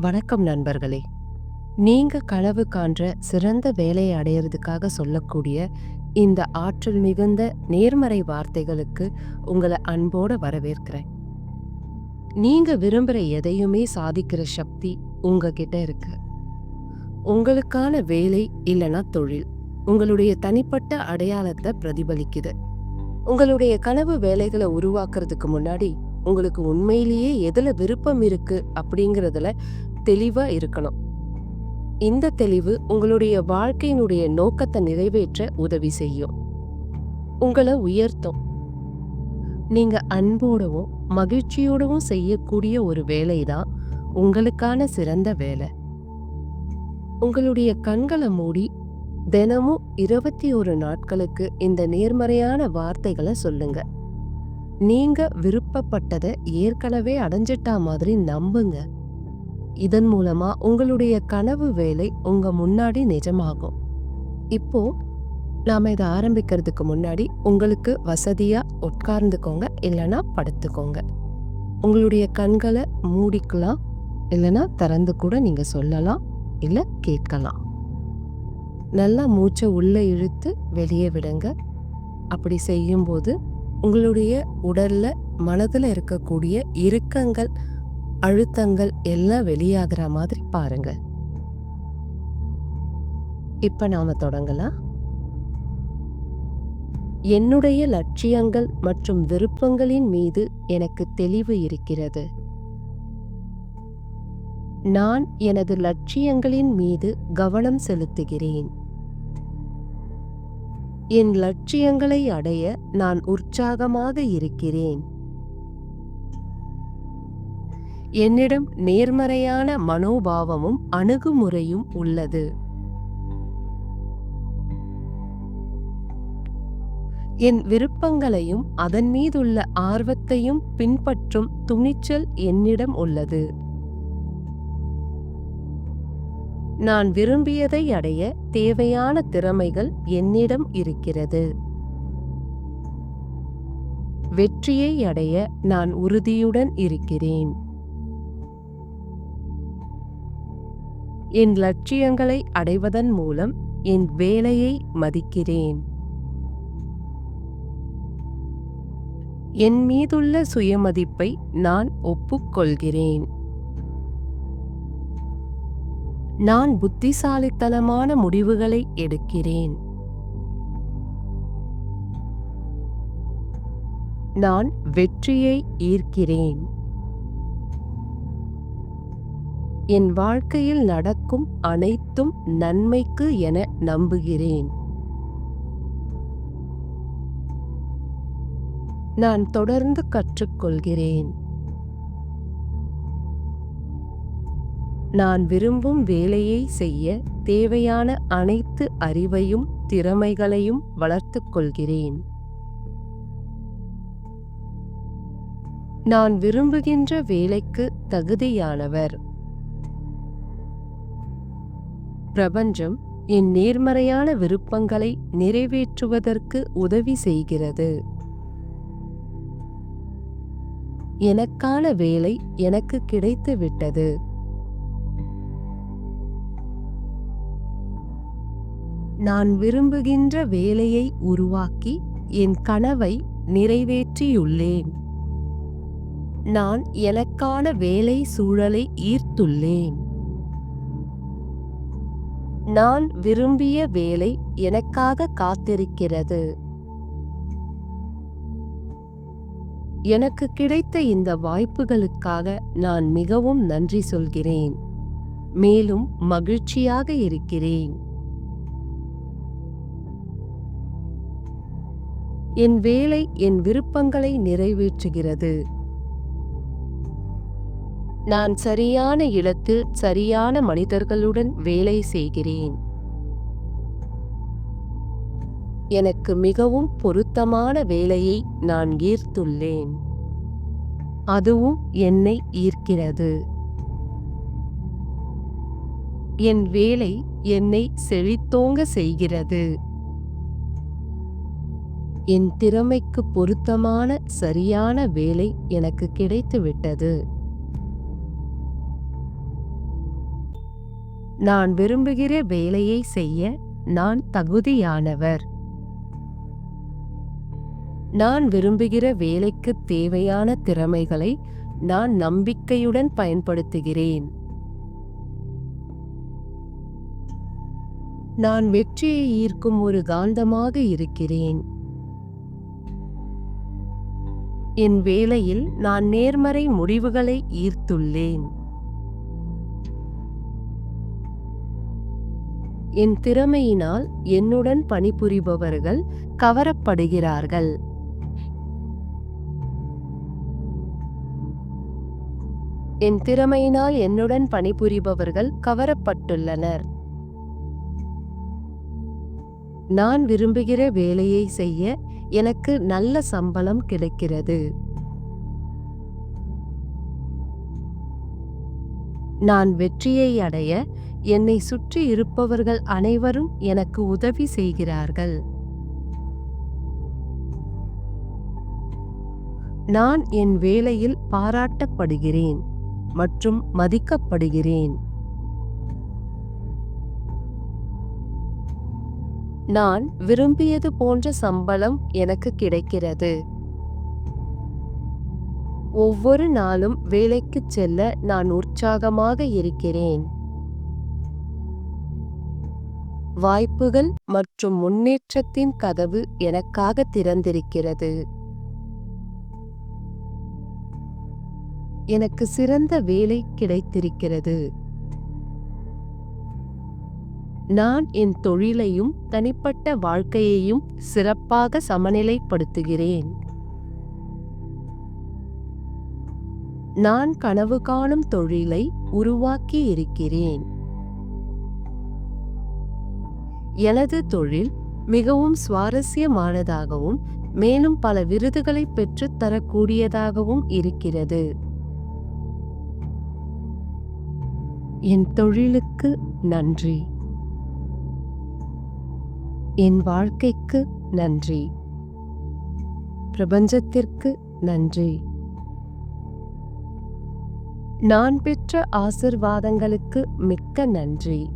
வணக்கம் நண்பர்களே. நீங்க கனவு காண்ற சிறந்த வேலையை அடையறதுக்காக சொல்லக்கூடிய இந்த ஆற்றல் மிகுந்த நேர்மறை வார்த்தைகளுக்கு உங்களை அன்போட வரவேற்கிறேன். நீங்க விரும்புற எதையுமே சாதிக்கிற சக்தி உங்ககிட்ட இருக்கு. உங்களுக்கான வேலை இல்லனா தொழில் உங்களுடைய தனிப்பட்ட அடையாளத்தை பிரதிபலிக்குது. உங்களுடைய கனவு வேலைகளை உருவாக்குறதுக்கு முன்னாடி உங்களுக்கு உண்மையிலேயே எதுல விருப்பம் இருக்கு அப்படிங்கறதுல தெளிவா இருக்கணும். இந்த தெளிவு உங்களுடைய வாழ்க்கையினுடைய நோக்கத்தை நிறைவேற்ற உதவி செய்யும், உங்களை உயர்த்தும். நீங்க அன்போடவும் மகிழ்ச்சியோடவும் செய்யக்கூடிய ஒரு வேலைதான் உங்களுக்கான சிறந்த வேலை. உங்களுடைய கண்களை மூடி தினமும் 21 நாட்களுக்கு இந்த நேர்மறையான வார்த்தைகளை சொல்லுங்க. நீங்க விருப்பப்பட்டதை ஏற்கனவே அடைஞ்சிட்டா மாதிரி நம்புங்க. இதன் மூலமா உங்களுடைய கனவு வேலை உங்க முன்னாடி நிஜமாகும். இப்போ நாம இதை ஆரம்பிக்கிறதுக்கு முன்னாடி உங்களுக்கு வசதியா உட்கார்ந்துக்கோங்க, இல்லைன்னா படுத்துக்கோங்க. உங்களுடைய கண்களை மூடிக்கலாம், இல்லைன்னா திறந்து கூட நீங்க சொல்லலாம், இல்ல கேட்கலாம். நல்லா மூச்சை உள்ள இழுத்து வெளியே விடுங்க. அப்படி செய்யும்போது உங்களுடைய உடல்ல மனதுல இருக்கக்கூடிய இறுக்கங்கள், அழுத்தங்கள் எல்லாம் வெளியாகிற மாதிரி பாருங்க. இப்ப நாம தொடங்கலாம். என்னுடைய லட்சியங்கள் மற்றும் விருப்பங்களின் மீது எனக்கு தெளிவு இருக்கிறது. நான் எனது லட்சியங்களின் மீது கவனம் செலுத்துகிறேன். என் லட்சியங்களை அடைய நான் உற்சாகமாக இருக்கிறேன். என்னிடம் நேர்மறையான மனோபாவமும் அணுகுமுறையும் உள்ளது. என் விருப்பங்களையும் அதன் மீதுள்ள ஆர்வத்தையும் பின்பற்றும் துணிச்சல் என்னிடம் உள்ளது. நான் விரும்பியதை அடைய தேவையான திறமைகள் என்னிடம் இருக்கிறது. வெற்றியை அடைய நான் உறுதியுடன் இருக்கிறேன். என் லட்சியங்களை அடைவதன் மூலம் என் வேலையை மதிக்கிறேன். என் மீதுள்ள சுயமதிப்பை நான் ஒப்புக்கொள்கிறேன். நான் புத்திசாலித்தனமான முடிவுகளை எடுக்கிறேன். நான் வெற்றியை ஈர்க்கிறேன். என் வாழ்க்கையில் நடக்கும் அனைத்தும் நன்மைக்கு என நம்புகிறேன். நான் தொடர்ந்து கற்றுக்கொள்கிறேன். நான் விரும்பும் வேலையை செய்ய தேவையான அனைத்து அறிவையும் திறமைகளையும் வளர்த்துக் கொள்கிறேன். நான் விரும்புகின்ற வேலைக்கு தகுதியானவர். பிரபஞ்சம் என் நேர்மறையான விருப்பங்களை நிறைவேற்றுவதற்கு உதவி செய்கிறது. எனக்கான வேலை எனக்கு கிடைத்து விட்டது. நான் விரும்புகின்ற வேலையை உருவாக்கி என் கனவை நிறைவேற்றியுள்ளேன். நான் எனக்கான வேலை சூழலை ஈர்த்துள்ளேன். நான் விரும்பிய வேலை எனக்காக காத்திருக்கிறது. எனக்கு கிடைத்த இந்த வாய்ப்புகளுக்காக நான் மிகவும் நன்றி சொல்கிறேன். மேலும் மகிழ்ச்சியாக இருக்கிறேன். என் வேலை என் விருப்பங்களை நிறைவேற்றுகிறது. நான் சரியான இடத்தில் சரியான மனிதர்களுடன் வேலை செய்கிறேன். எனக்கு மிகவும் பொருத்தமான வேலையை நான் ஈர்த்துள்ளேன். அதுவும் என்னை ஈர்க்கிறது. என் வேலை என்னை செழித்தோங்க செய்கிறது. என் திறமைக்கு பொருத்தமான சரியான வேலை எனக்கு கிடைத்துவிட்டது. நான் விரும்புகிற வேலையை செய்ய நான் தகுதியானவர். நான் விரும்புகிற வேலைக்கு தேவையான திறமைகளை நான் நம்பிக்கையுடன் பயன்படுத்துகிறேன். நான் வெற்றியை ஈர்க்கும் ஒரு காந்தமாக இருக்கிறேன். என் வேலையில் நான் நேர்மறை முடிவுகளை ஈர்த்துள்ளேன். என் திறமையினால் என்னுடன் பணிபுரிபவர்கள் கவரப்படுகிறார்கள். என் திறமையினால் என்னுடன் பணிபுரிபவர்கள் கவரப்பட்டுள்ளனர். நான் விரும்புகிற வேலையை செய்ய எனக்கு நல்ல சம்பளம் கிடைக்கிறது. நான் வெற்றியை அடைய என்னை சுற்றி இருப்பவர்கள் அனைவரும் எனக்கு உதவி செய்கிறார்கள். நான் என் வேலையில் பாராட்டப்படுகிறேன் மற்றும் மதிக்கப்படுகிறேன். நான் விரும்பியது போன்ற சம்பளம் எனக்கு கிடைக்கிறது. ஒவ்வொரு நாளும் வேலைக்கு செல்ல நான் உற்சாகமாக இருக்கிறேன். வாய்ப்புகள் மற்றும் முன்னேற்றத்தின் கதவு எனக்காக திறந்திருக்கிறது. எனக்கு சிறந்த வேலை கிடைத்திருக்கிறது. நான் என் தொழிலையும் தனிப்பட்ட வாழ்க்கையையும் சிறப்பாக சமநிலைப்படுத்துகிறேன். நான் கனவு காணும் தொழிலை உருவாக்கி இருக்கிறேன். எனது தொழில் மிகவும் சுவாரஸ்யமானதாகவும் மேலும் பல விருதுகளை பெற்றுத் தரக்கூடியதாகவும் இருக்கிறது. என் தொழிலுக்கு நன்றி. என் வாழ்க்கைக்கு நன்றி. பிரபஞ்சத்திற்கு நன்றி. நான் பெற்ற ஆசீர்வாதங்களுக்கு மிக்க நன்றி.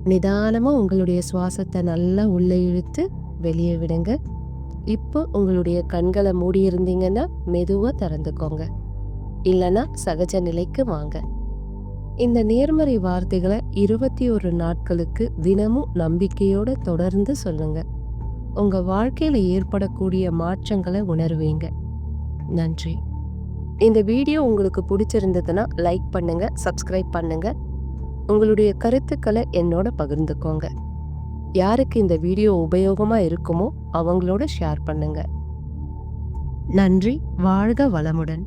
நிதானமா உங்களுடைய சுவாசத்தை நல்லா உள்ள இழுத்து வெளியே விடுங்க. இப்போ உங்களுடைய கண்களை மூடி இருந்தீங்கன்னா மெதுவா திறந்துக்கோங்க. இல்லைன்னா சகஜ நிலைக்கு வாங்க. இந்த நேர்மறை வார்த்தைகளை 21 நாட்களுக்கு தினமும் நம்பிக்கையோட தொடர்ந்து சொல்லுங்க. உங்க வாழ்க்கையில ஏற்படக்கூடிய மாற்றங்களை உணர்வீங்க. நன்றி. இந்த வீடியோ உங்களுக்கு பிடிச்சிருந்ததுன்னா லைக் பண்ணுங்க, சப்ஸ்கிரைப் பண்ணுங்க. உங்களுடைய கருத்துக்களை என்னோட பகிர்ந்துக்கோங்க. யாருக்கு இந்த வீடியோ உபயோகமா இருக்குமோ அவங்களோட ஷேர் பண்ணுங்க. நன்றி. வாழ்க வளமுடன்.